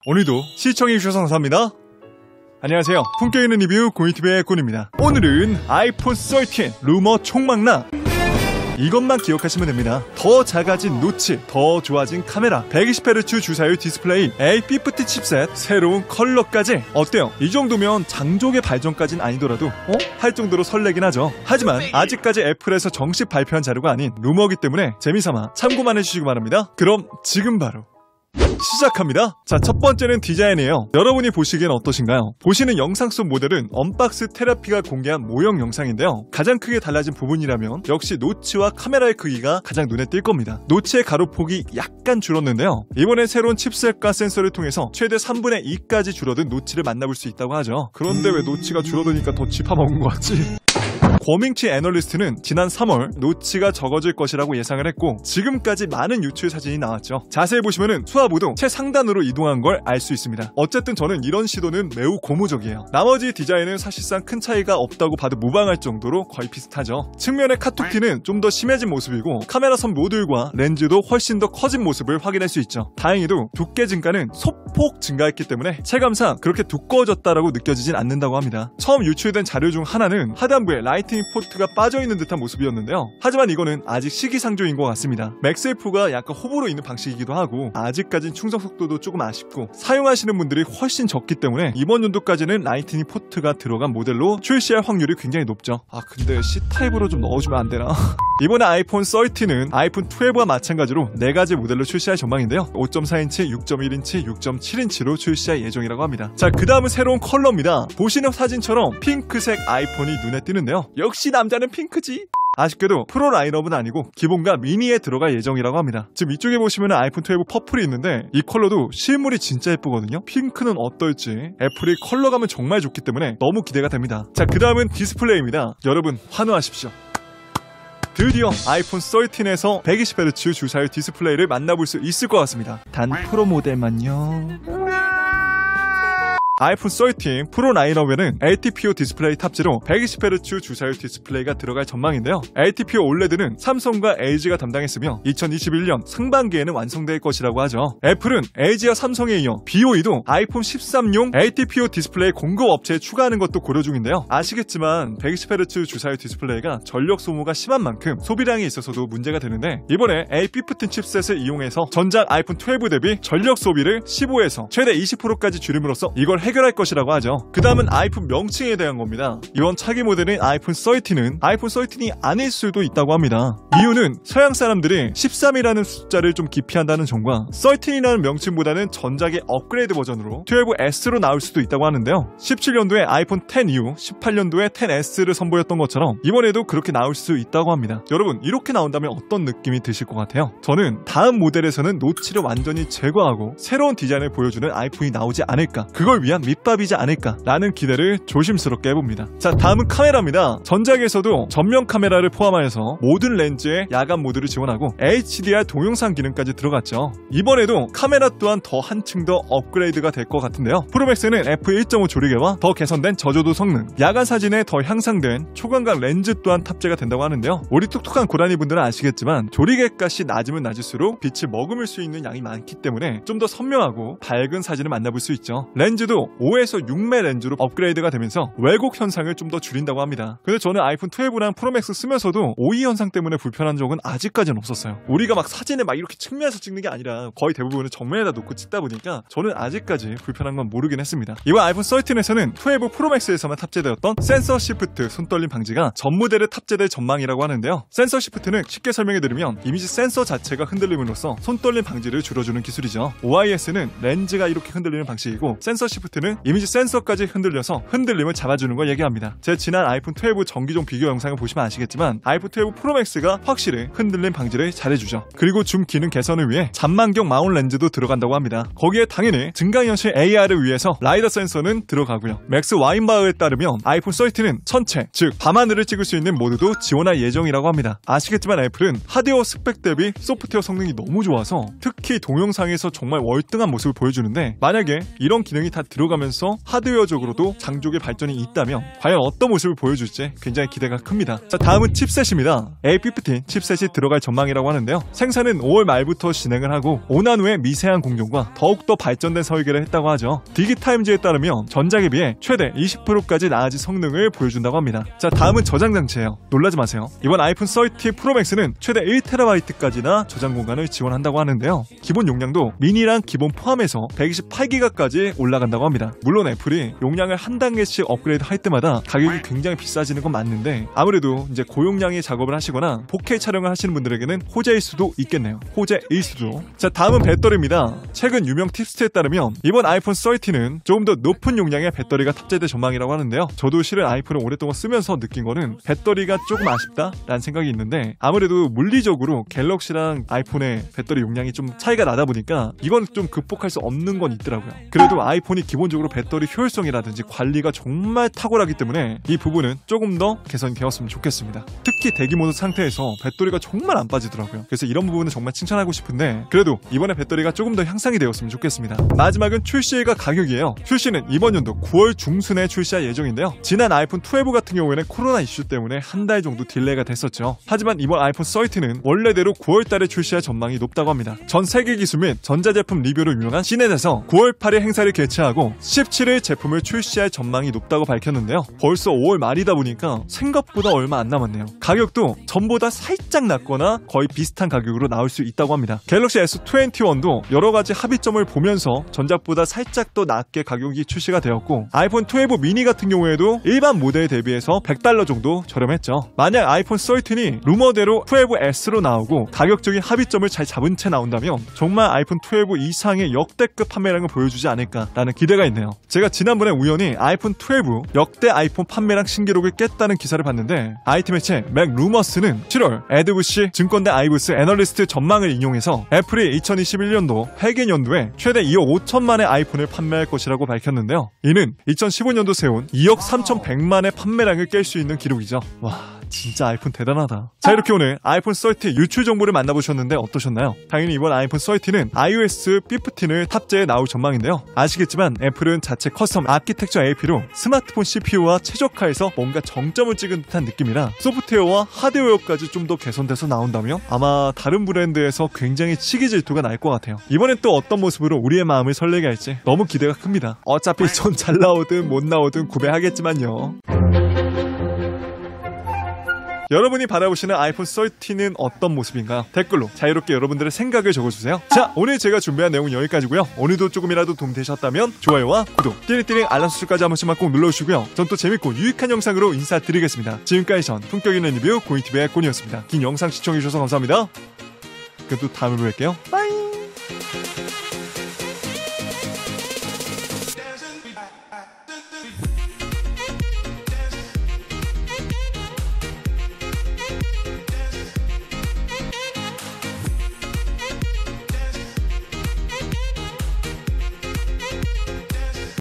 오늘도 시청해주셔서 감사합니다. 안녕하세요. 품격 있는 리뷰 고이티브의 꾼입니다. 오늘은 아이폰 13 루머 총망라. 이것만 기억하시면 됩니다. 더 작아진 노치, 더 좋아진 카메라, 120Hz 주사율 디스플레이, A50 칩셋, 새로운 컬러까지. 어때요? 이 정도면 장족의 발전까진 아니더라도 할 정도로 설레긴 하죠. 하지만 아직까지 애플에서 정식 발표한 자료가 아닌 루머이기 때문에 재미삼아 참고만 해주시기 바랍니다. 그럼 지금 바로 시작합니다. 자, 첫 번째는 디자인이에요. 여러분이 보시기엔 어떠신가요? 보시는 영상 속 모델은 언박스 테라피가 공개한 모형 영상인데요. 가장 크게 달라진 부분이라면 역시 노치와 카메라의 크기가 가장 눈에 띌 겁니다. 노치의 가로폭이 약간 줄었는데요. 이번에 새로운 칩셋과 센서를 통해서 최대 3분의 2까지 줄어든 노치를 만나볼 수 있다고 하죠. 그런데 왜 노치가 줄어드니까 더 쥐파먹은 것 같지? 고밍치 애널리스트는 지난 3월 노치가 적어질 것이라고 예상을 했고 지금까지 많은 유출 사진이 나왔죠. 자세히 보시면은 수화보도 최상단으로 이동한 걸 알 수 있습니다. 어쨌든 저는 이런 시도는 매우 고무적이에요. 나머지 디자인은 사실상 큰 차이가 없다고 봐도 무방할 정도로 거의 비슷하죠. 측면의 카툭티는 좀 더 심해진 모습이고 카메라선 모듈과 렌즈도 훨씬 더 커진 모습을 확인할 수 있죠. 다행히도 두께 증가는 소폭 증가했기 때문에 체감상 그렇게 두꺼워졌다라고 느껴지진 않는다고 합니다. 처음 유출된 자료 중 하나는 하단부에 라이트닝 포트가 빠져있는 듯한 모습이었는데요. 하지만 이거는 아직 시기상조인 것 같습니다. 맥세이프가 약간 호불호 있는 방식이기도 하고 아직까진 충전 속도도 조금 아쉽고 사용하시는 분들이 훨씬 적기 때문에 이번 연도까지는 라이트닝 포트가 들어간 모델로 출시할 확률이 굉장히 높죠. 근데 C타입으로 좀 넣어주면 안 되나? 이번에 아이폰 13은 아이폰 12와 마찬가지로 4가지 모델로 출시할 전망인데요. 5.4인치, 6.1인치, 6.7인치로 출시할 예정이라고 합니다. 자, 그 다음은 새로운 컬러입니다. 보시는 사진처럼 핑크색 아이폰이 눈에 띄는데요. 역시 남자는 핑크지. 아쉽게도 프로 라인업은 아니고 기본과 미니에 들어갈 예정이라고 합니다. 지금 이쪽에 보시면 아이폰 12 퍼플이 있는데 이 컬러도 실물이 진짜 예쁘거든요. 핑크는 어떨지 애플이 컬러감은 정말 좋기 때문에 너무 기대가 됩니다. 자, 그 다음은 디스플레이입니다. 여러분 환호하십시오. 드디어 아이폰 13에서 120Hz 주사율 디스플레이를 만나볼 수 있을 것 같습니다. 단 프로 모델만요. 아이폰 13 프로 라인업에는 LTPO 디스플레이 탑재로 120Hz 주사율 디스플레이가 들어갈 전망인데요. LTPO OLED는 삼성과 LG가 담당했으며 2021년 상반기에는 완성될 것이라고 하죠. 애플은 LG와 삼성에 이어 BOE도 아이폰 13용 LTPO 디스플레이 공급 업체에 추가하는 것도 고려 중인데요. 아시겠지만 120Hz 주사율 디스플레이가 전력 소모가 심한 만큼 소비량이 있어서도 문제가 되는데 이번에 A50 칩셋을 이용해서 전작 아이폰 12 대비 전력 소비를 15에서 최대 20%까지 줄임으로써 이걸 해결할 것이라고 하죠. 그 다음은 아이폰 명칭에 대한 겁니다. 이번 차기 모델인 아이폰 13은 아이폰 13이 아닐 수도 있다고 합니다. 이유는 서양 사람들이 13이라는 숫자를 좀 기피한다는 점과 13이라는 명칭보다는 전작의 업그레이드 버전으로 12S로 나올 수도 있다고 하는데요. 17년도에 아이폰 10 이후 18년도에 10S를 선보였던 것처럼 이번에도 그렇게 나올 수 있다고 합니다. 여러분 이렇게 나온다면 어떤 느낌이 드실 것 같아요? 저는 다음 모델에서는 노치를 완전히 제거하고 새로운 디자인을 보여주는 아이폰이 나오지 않을까, 그걸 위한 밑밥이지 않을까라는 기대를 조심스럽게 해봅니다. 자, 다음은 카메라입니다. 전작에서도 전면 카메라를 포함하여서 모든 렌즈에 야간 모드를 지원하고 HDR 동영상 기능까지 들어갔죠. 이번에도 카메라 또한 더 한층 더 업그레이드가 될 것 같은데요. 프로맥스는 f1.5 조리개와 더 개선된 저조도 성능, 야간 사진에 더 향상된 초광각 렌즈 또한 탑재가 된다고 하는데요. 우리 톡톡한 고라니 분들은 아시겠지만 조리개 값이 낮으면 낮을수록 빛을 머금을 수 있는 양이 많기 때문에 좀 더 선명하고 밝은 사진을 만나볼 수 있죠. 렌즈도 5에서 6매 렌즈로 업그레이드가 되면서 왜곡 현상을 좀 더 줄인다고 합니다. 근데 저는 아이폰 12랑 프로맥스 쓰면서도 오이 현상 때문에 불편한 적은 아직까지는 없었어요. 우리가 막 사진을 막 이렇게 측면에서 찍는 게 아니라 거의 대부분은 정면에다 놓고 찍다 보니까 저는 아직까지 불편한 건 모르긴 했습니다. 이번 아이폰 13에서는 12 프로맥스에서만 탑재되었던 센서 시프트 손떨림 방지가 전 모델에 탑재될 전망이라고 하는데요. 센서 시프트는 쉽게 설명해드리면 이미지 센서 자체가 흔들림으로써 손떨림 방지를 줄여주는 기술이죠. OIS는 렌즈가 이렇게 흔들리는 방식이고 센서 시프트는 이미지 센서까지 흔들려서 흔들림을 잡아주는 걸 얘기합니다. 제 지난 아이폰 12 전기종 비교 영상을 보시면 아시겠지만 아이폰 12 프로맥스가 확실히 흔들림 방지를 잘해주죠. 그리고 줌 기능 개선을 위해 잔망경 마운 렌즈도 들어간다고 합니다. 거기에 당연히 증강현실 AR을 위해서 라이더 센서는 들어가고요. 맥스 와인바흐에 따르면 아이폰 13은 천체, 즉 밤하늘을 찍을 수 있는 모드도 지원할 예정이라고 합니다. 아시겠지만 애플은 하드웨어 스펙 대비 소프트웨어 성능이 너무 좋아서 특히 동영상에서 정말 월등한 모습을 보여주는데 만약에 이런 기능이 다 들어가 들어가면서 하드웨어적으로도 장족의 발전이 있다면 과연 어떤 모습을 보여줄지 굉장히 기대가 큽니다. 자, 다음은 칩셋입니다. A15 칩셋이 들어갈 전망이라고 하는데요. 생산은 5월 말부터 진행을 하고 오난 후에 미세한 공정과 더욱더 발전된 설계를 했다고 하죠. 디기타임즈에 따르면 전작에 비해 최대 20%까지 나아진 성능을 보여준다고 합니다. 자, 다음은 저장 장치예요. 놀라지 마세요. 이번 아이폰 30 프로 맥스는 최대 1TB까지나 저장 공간을 지원한다고 하는데요. 기본 용량도 미니랑 기본 포함해서 128GB까지 올라간다고 합니다. 물론 애플이 용량을 한 단계씩 업그레이드 할 때마다 가격이 굉장히 비싸지는 건 맞는데 아무래도 이제 고용량의 작업을 하시거나 4K 촬영을 하시는 분들에게는 호재일 수도 있겠네요. 호재일 수도. 자, 다음은 배터리입니다. 최근 유명 팁스에 따르면 이번 아이폰 30는 조금 더 높은 용량의 배터리가 탑재될 전망이라고 하는데요. 저도 실은 아이폰을 오랫동안 쓰면서 느낀 거는 배터리가 조금 아쉽다라는 생각이 있는데 아무래도 물리적으로 갤럭시랑 아이폰의 배터리 용량이 좀 차이가 나다 보니까 이건 좀 극복할 수 없는 건 있더라고요. 그래도 아이폰이 기본적으로 배터리 효율성이라든지 관리가 정말 탁월하기 때문에 이 부분은 조금 더 개선이 되었으면 좋겠습니다. 특히 대기 모드 상태에서 배터리가 정말 안 빠지더라고요. 그래서 이런 부분은 정말 칭찬하고 싶은데 그래도 이번에 배터리가 조금 더 향상이 되었으면 좋겠습니다. 마지막은 출시일과 가격이에요. 출시는 이번 연도 9월 중순에 출시할 예정인데요. 지난 아이폰 12 같은 경우에는 코로나 이슈 때문에 한 달 정도 딜레이가 됐었죠. 하지만 이번 아이폰 30는 원래대로 9월달에 출시할 전망이 높다고 합니다. 전 세계 기술 및 전자제품 리뷰로 유명한 시넷에서 9월 8일 행사를 개최하고 17일 제품을 출시할 전망이 높다고 밝혔는데요. 벌써 5월 말이다 보니까 생각보다 얼마 안 남았네요. 가격도 전보다 살짝 낮거나 거의 비슷한 가격으로 나올 수 있다고 합니다. 갤럭시 S21도 여러가지 합의점을 보면서 전작보다 살짝 더 낮게 가격이 출시가 되었고 아이폰 12 미니 같은 경우에도 일반 모델에 대비해서 $100 정도 저렴했죠. 만약 아이폰 13이 루머대로 12S로 나오고 가격적인 합의점을 잘 잡은 채 나온다면 정말 아이폰 12 이상의 역대급 판매량을 보여주지 않을까라는 기대가 있네요. 제가 지난번에 우연히 아이폰 12 역대 아이폰 판매량 신기록을 깼다는 기사를 봤는데 IT 매체 맥 루머스는 7월 에드부시 증권대 아이브스 애널리스트 전망을 인용해서 애플이 2021년도 회계연도에 최대 2억 5천만의 아이폰을 판매할 것이라고 밝혔는데요. 이는 2015년도 세운 2억 3,100만의 판매량을 깰 수 있는 기록이죠. 와, 진짜 아이폰 대단하다. 자, 이렇게 오늘 아이폰 30 유출 정보를 만나보셨는데 어떠셨나요? 당연히 이번 아이폰 30는 iOS 15을 탑재해 나올 전망인데요. 아시겠지만 애플은 자체 커스텀 아키텍처 AP로 스마트폰 CPU와 최적화해서 뭔가 정점을 찍은 듯한 느낌이라 소프트웨어와 하드웨어까지 좀 더 개선돼서 나온다면 아마 다른 브랜드에서 굉장히 시기 질투가 날 것 같아요. 이번엔 또 어떤 모습으로 우리의 마음을 설레게 할지 너무 기대가 큽니다. 어차피 전 잘 나오든 못 나오든 구매하겠지만요. 여러분이 바라보시는 아이폰 30는 어떤 모습인가요? 댓글로 자유롭게 여러분들의 생각을 적어주세요. 자, 오늘 제가 준비한 내용은 여기까지고요. 오늘도 조금이라도 도움되셨다면 좋아요와 구독, 띠링띠링 알람 설정까지 한 번씩만 꼭 눌러주시고요. 전 또 재밌고 유익한 영상으로 인사드리겠습니다. 지금까지 전 품격 있는 리뷰 고인TV의 곤이었습니다. 긴 영상 시청해주셔서 감사합니다. 그럼 또 다음에 뵐게요. 빠이.